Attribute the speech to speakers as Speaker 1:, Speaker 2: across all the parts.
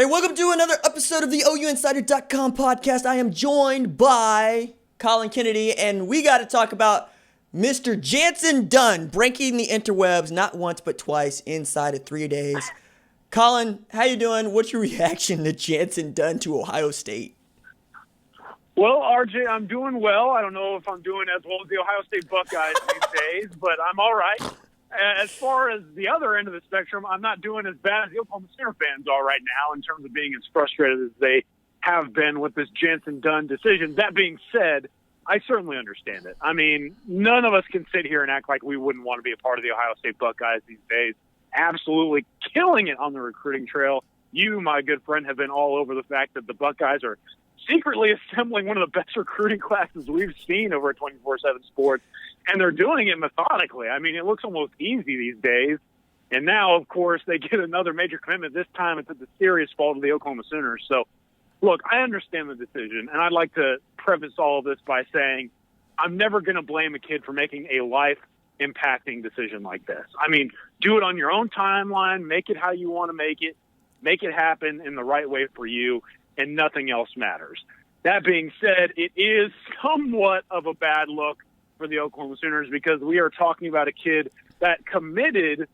Speaker 1: Hey, welcome to another episode of the OUinsider.com podcast. I am joined by Colin Kennedy, and we got to talk about Mr. Jantzen Dunn breaking the interwebs not once but twice inside of 3 days. Colin, how you doing? What's your reaction to Jantzen Dunn to Ohio State?
Speaker 2: Well, RJ, I'm doing well. I don't know if I'm doing as well as the Ohio State Buckeyes these days, but I'm all right. As far as the other end of the spectrum, I'm not doing as bad as the Oklahoma Sooner fans are right now in terms of being as frustrated as they have been with this Jantzen Dunn decision. That being said, I certainly understand it. I mean, none of us can sit here and act like we wouldn't want to be a part of the Ohio State Buckeyes these days. Absolutely killing it on the recruiting trail. You, my good friend, have been all over the fact that the Buckeyes are secretly assembling one of the best recruiting classes we've seen over at 24/7 Sports, and they're doing it methodically. I mean, it looks almost easy these days. And now, of course, they get another major commitment. This time it's at the serious fault of the Oklahoma Sooners. So, look, I understand the decision, and I'd like to preface all of this by saying I'm never going to blame a kid for making a life-impacting decision like this. I mean, do it on your own timeline, make it how you want to make it happen in the right way for you, and nothing else matters. That being said, it is somewhat of a bad look for the Oklahoma Sooners because we are talking about a kid that committed,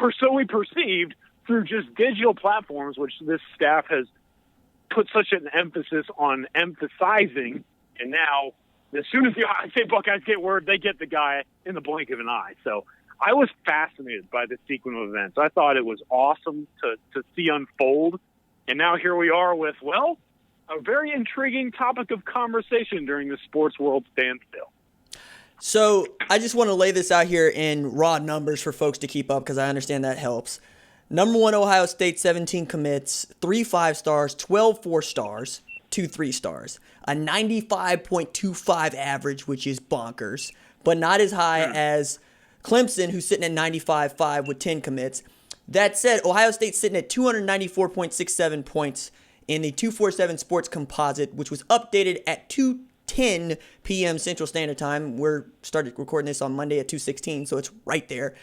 Speaker 2: or so we perceived, through just digital platforms, which this staff has put such an emphasis on emphasizing. And now, as soon as the Ohio State Buckeyes get word, they get the guy in the blink of an eye. So I was fascinated by this sequence of events. I thought it was awesome to see unfold. And now here we are with, well, a very intriguing topic of conversation during the sports world standstill.
Speaker 1: So I just want to lay this out here in raw numbers for folks to keep up because I understand that helps. Number one, Ohio State, 17 commits, 3 5-stars, 12 4-stars, 2 3-stars, a 95.25 average, which is bonkers, but not as high as Clemson, who's sitting at 95.5 with 10 commits. That said, Ohio State's sitting at 294.67 points in the 247 Sports Composite, which was updated at 2:10 p.m. Central Standard Time. We're started recording this on Monday at 2:16, so it's right there.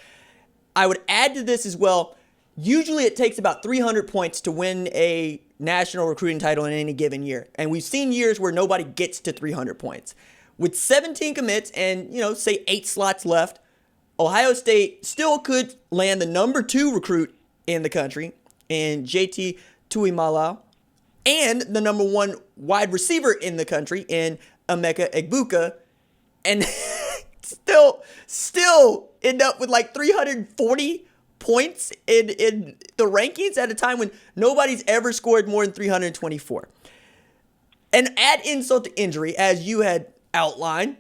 Speaker 1: I would add to this as well, usually it takes about 300 points to win a national recruiting title in any given year. And we've seen years where nobody gets to 300 points. With 17 commits and, say 8 slots left, Ohio State still could land the number 2 recruit in the country in JT Tuimoloau and the number 1 wide receiver in the country in Emeka Egbuka, and still end up with like 340 points in the rankings at a time when nobody's ever scored more than 324. And add insult to injury, as you had outlined,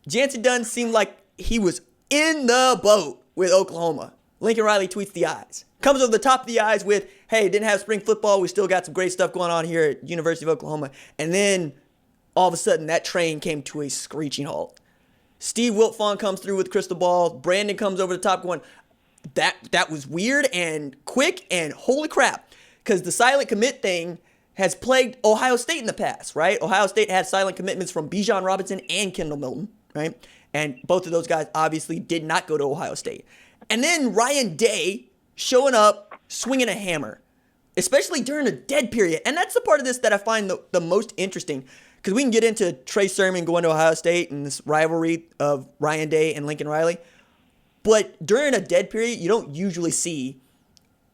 Speaker 1: Jantzen Dunn seemed like he was in the boat with Oklahoma. Lincoln Riley tweets the eyes. Comes over the top of the eyes with, hey, didn't have spring football. We still got some great stuff going on here at University of Oklahoma. And then all of a sudden that train came to a screeching halt. Steve Wiltfong comes through with crystal ball. Brandon comes over the top going, that was weird and quick and holy crap. Because the silent commit thing has plagued Ohio State in the past, right? Ohio State had silent commitments from Bijan Robinson and Kendall Milton, right? And both of those guys obviously did not go to Ohio State. And then Ryan Day showing up, swinging a hammer, especially during a dead period. And that's the part of this that I find the most interesting, because we can get into Trey Sermon going to Ohio State and this rivalry of Ryan Day and Lincoln Riley. But during a dead period, you don't usually see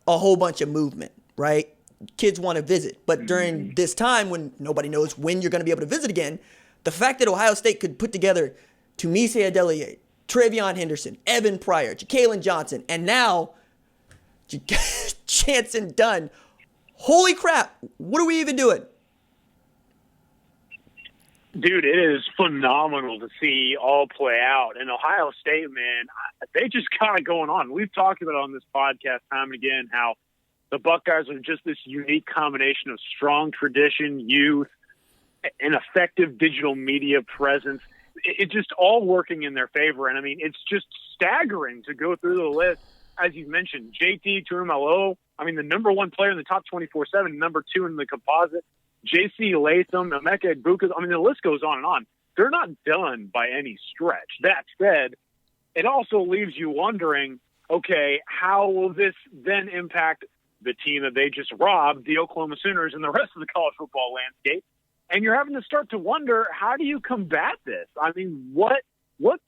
Speaker 1: a whole bunch of movement, right? Kids want to visit. But during this time when nobody knows when you're going to be able to visit again, the fact that Ohio State could put together Tumise Adelier, Travion Henderson, Evan Pryor, Ja'Kalen Johnson, and now Jantzen Dunn. Holy crap. What are we even doing?
Speaker 2: Dude, it is phenomenal to see all play out. And Ohio State, man, they just got it going on. We've talked about it on this podcast time and again how the Buckeyes are just this unique combination of strong tradition, youth, an effective digital media presence. It's just all working in their favor. And, I mean, it's just staggering to go through the list. As you mentioned, JT Tuimoloau, I mean, the number 1 player in the top 24/7, number 2 in the composite, J.C. Latham, Emeka Egbuka. I mean, the list goes on and on. They're not done by any stretch. That said, it also leaves you wondering, okay, how will this then impact the team that they just robbed, the Oklahoma Sooners, and the rest of the college football landscape. And you're having to start to wonder, how do you combat this? I mean, what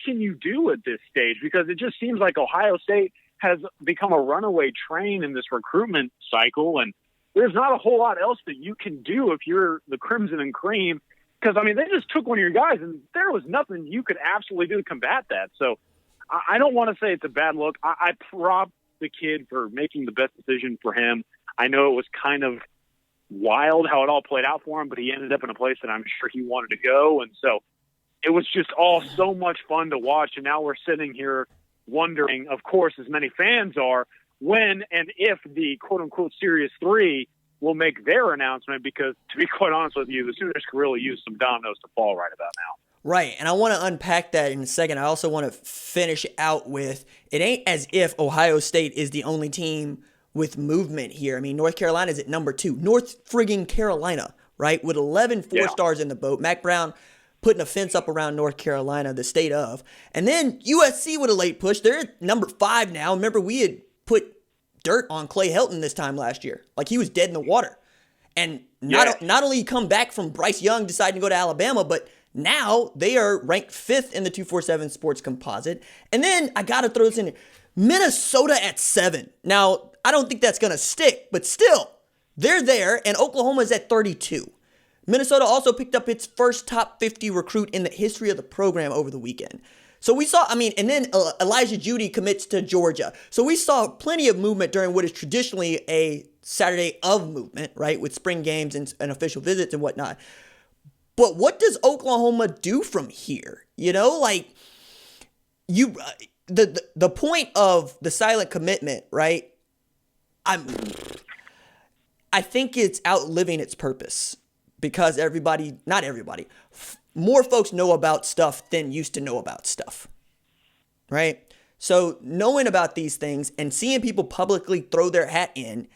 Speaker 2: can you do at this stage? Because it just seems like Ohio State has become a runaway train in this recruitment cycle, and there's not a whole lot else that you can do if you're the Crimson and Cream. Because, I mean, they just took one of your guys, and there was nothing you could absolutely do to combat that. So I don't want to say it's a bad look. I prop the kid for making the best decision for him. I know it was kind of wild how it all played out for him, but he ended up in a place that I'm sure he wanted to go. And so it was just all so much fun to watch. And now we're sitting here wondering, of course, as many fans are, when and if the quote-unquote Series 3 will make their announcement, because to be quite honest with you, the Sooners could really use some dominoes to fall right about now.
Speaker 1: Right, and I want to unpack that in a second. I also want to finish out with, it ain't as if Ohio State is the only team with movement here. I mean, North Carolina is at number 2. North friggin' Carolina, right, with 11 four-stars in the boat. Mac Brown putting a fence up around North Carolina, the state of. And then USC with a late push. They're at number 5 now. Remember, we had put dirt on Clay Helton this time last year. Like, he was dead in the water. And not only come back from Bryce Young deciding to go to Alabama, but now they are ranked 5th in the 247 Sports Composite. And then I got to throw this in there. Minnesota at 7. Now, I don't think that's going to stick, but still, they're there, and Oklahoma is at 32. Minnesota also picked up its first top 50 recruit in the history of the program over the weekend. So we saw, and then Elijah Judy commits to Georgia. So we saw plenty of movement during what is traditionally a Saturday of movement, right, with spring games and official visits and whatnot. But what does Oklahoma do from here? You know, like, the point of the silent commitment, right? I think it's outliving its purpose, because not everybody, more folks know about stuff than used to know about stuff, right? So knowing about these things and seeing people publicly throw their hat in,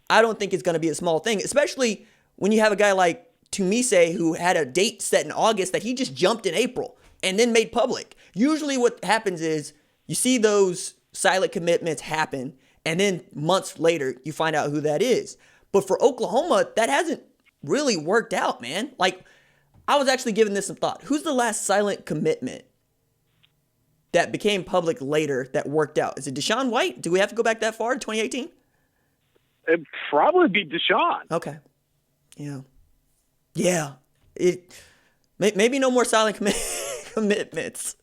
Speaker 1: I don't think it's going to be a small thing, especially when you have a guy like Tumise who had a date set in August that he just jumped in April and then made public. Usually what happens is you see those silent commitments happen, and then months later you find out who that is. But for Oklahoma, that hasn't really worked out, man. Like, I was actually giving this some thought. Who's the last silent commitment that became public later that worked out? Is it Deshaun White? Do we have to go back that far to 2018?
Speaker 2: It'd probably be Deshaun.
Speaker 1: Okay. Yeah. Yeah. Maybe no more silent commitments.